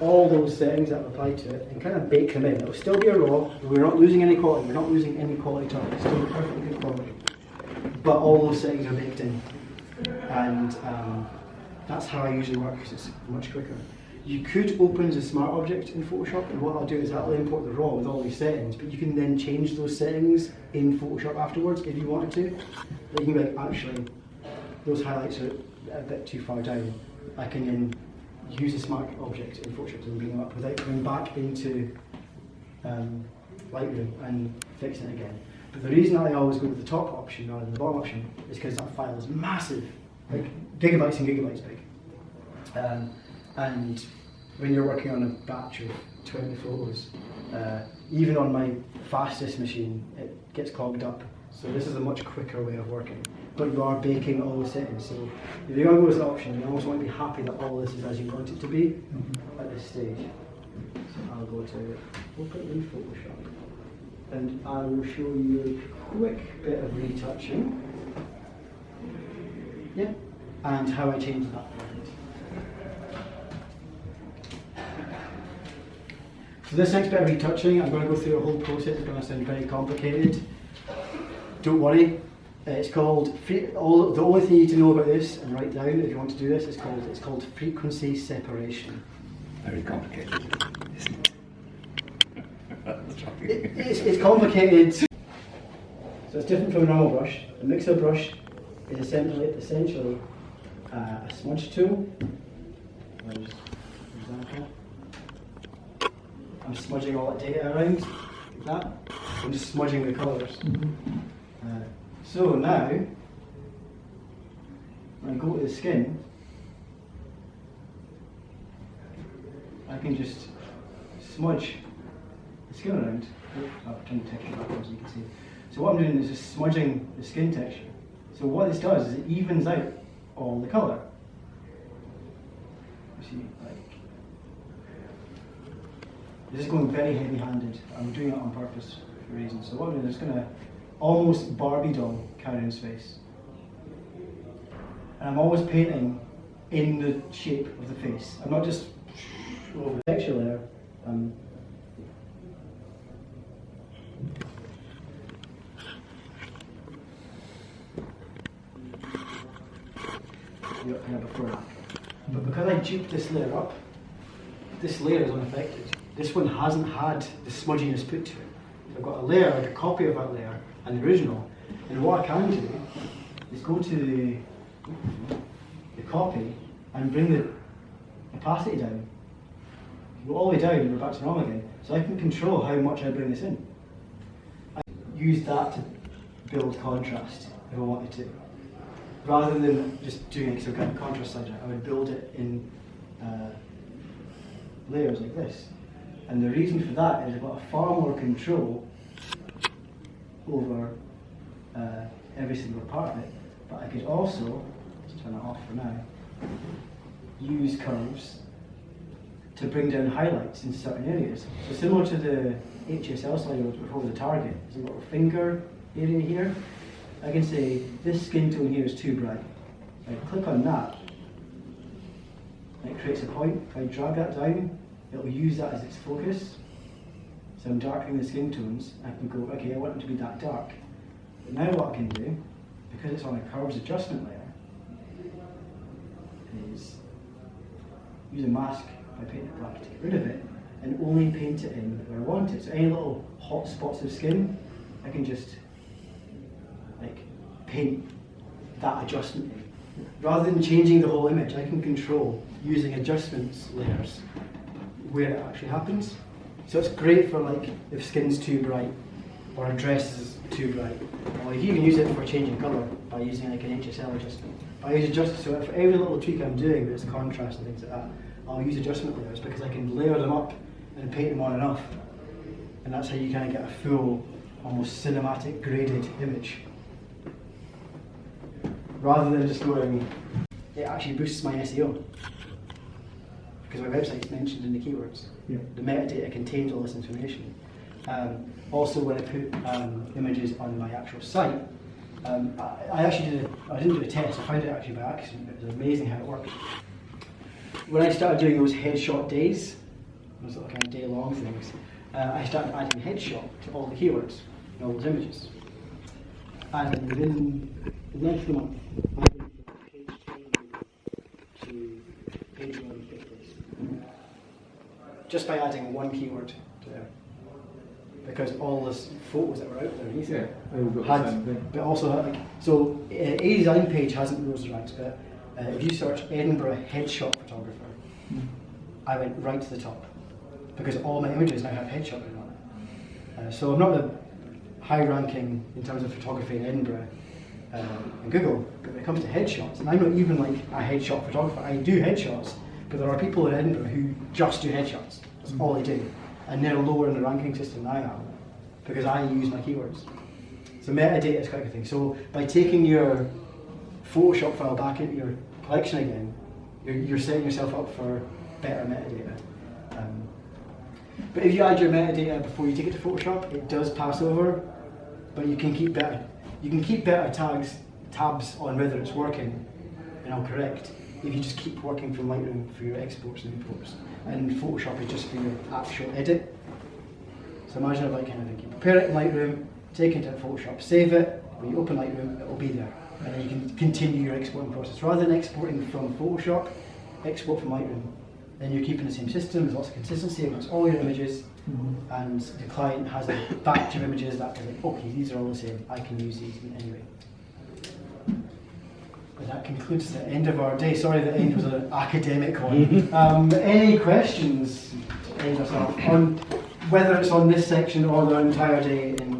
all those settings that apply to it and kind of bake them in. It'll still be a raw, we're not losing any quality, we're not losing any quality at all, it's still perfectly good quality. But all those settings are baked in. And that's how I usually work, because it's much quicker. You could open as a smart object in Photoshop, and what I'll do is I'll import the raw with all these settings, but you can then change those settings in Photoshop afterwards if you wanted to. You can be like, actually, those highlights are a bit too far down. I can then use a smart object in Photoshop and bring them up without coming back into Lightroom and fixing it again. But the reason I always go with the top option rather than the bottom option is because that file is massive, like gigabytes and gigabytes big. And when you're working on a batch of 20 photos, even on my fastest machine, it gets clogged up. So this is a much quicker way of working. But you are baking all the settings. So if you're going to go with this option, you always want to be happy that all this is as you want it to be at this stage. So I'll go to Open in Photoshop. And I will show you a quick bit of retouching. Yeah. And how I change that. So this next bit of retouching, I'm going to go through a whole process. It's going to sound very complicated. Don't worry. It's called the only thing you need to know about this and write down if you want to do this is called frequency separation. Very complicated, isn't it? It's complicated. So it's different from a normal brush. A mixer brush is essentially a smudge tool. For example, I'm smudging all that data around like that. I'm just smudging the colours. So now, when I go to the skin, I can just smudge the skin around. I'll turn the texture backwards so you can see. So what I'm doing is just smudging the skin texture. So what this does is it evens out all the colour. You see, like, this is going very heavy-handed. I'm doing it on purpose for a reason. So what I'm doing is just going to almost Barbie doll Karen's face. And I'm always painting in the shape of the face. I'm not just over the texture layer. Kind of before and after. But because I duped this layer up, this layer is unaffected. This one hasn't had the smudginess put to it. So I've got a layer, like a copy of that layer, and the original. And what I can do is go to the copy and bring the opacity down. Go all the way down and we're back to normal again. So I can control how much I bring this in. I use that to build contrast if I wanted to. Rather than just doing some kind of contrast slider, I would build it in layers like this. And the reason for that is I've got far more control over every single part of it. But I could also, let's turn it off for now, use curves to bring down highlights in certain areas. So similar to the HSL slider before the target, there's a little finger area here. I can say this skin tone here is too bright. I click on that, and it creates a point. If I drag that down, it will use that as its focus. So I'm darkening the skin tones. I can go, okay, I want them to be that dark. But now what I can do, because it's on a curves adjustment layer, is use a mask by painting it black to get rid of it, and only paint it in where I want it. So any little hot spots of skin, I can just paint that adjustment in. Rather than changing the whole image, I can control using adjustments layers where it actually happens. So it's great for like if skin's too bright or a dress is too bright. Or you can even use it for changing colour by using like an HSL adjustment. I use adjustment, so for every little tweak I'm doing with contrast and things like that, I'll use adjustment layers because I can layer them up and paint them on enough. And that's how you kind of get a full, almost cinematic graded image. Rather than just going, it actually boosts my SEO. Because my website's mentioned in the keywords. Yeah. The metadata contains all this information. Also, when I put images on my actual site, I didn't do a test, I found it actually by accident. It was amazing how it worked. When I started doing those headshot days, those sort of kind of day-long things, I started adding headshot to all the keywords in all those images. And within the next month, I went from page 10 to page 1 pixels. Just by adding one keyword to there. Because all the photos that were out there underneath it had, but also like, so a design page hasn't rows and ranks, but if you search Edinburgh headshot photographer, I went right to the top because all my images now have headshot written on it. So I'm not the high ranking in terms of photography in Edinburgh in Google, but when it comes to headshots, and I'm not even like a headshot photographer, I do headshots, but there are people in Edinburgh who just do headshots. That's all they do. And they're lower in the ranking system than I am because I use my keywords. So metadata is quite a good thing. So by taking your Photoshop file back into your collection again, you're setting yourself up for better metadata. But if you add your metadata before you take it to Photoshop, it does pass over, but you can keep better. You can keep better tabs on whether it's working and all correct if you just keep working from Lightroom for your exports and imports. And Photoshop is just for your actual edit. So imagine it like kind of thing. You prepare it in Lightroom, take it to Photoshop, save it, when you open Lightroom, it will be there. And then you can continue your exporting process. Rather than exporting from Photoshop, export from Lightroom. Then you're keeping the same system, there's lots of consistency amongst all your images, and the client has a batch of images that is like, okay, these are all the same, I can use these anyway. But that concludes the end of our day. Sorry, the end was an academic one. Any questions to end us off on whether it's on this section or the entire day in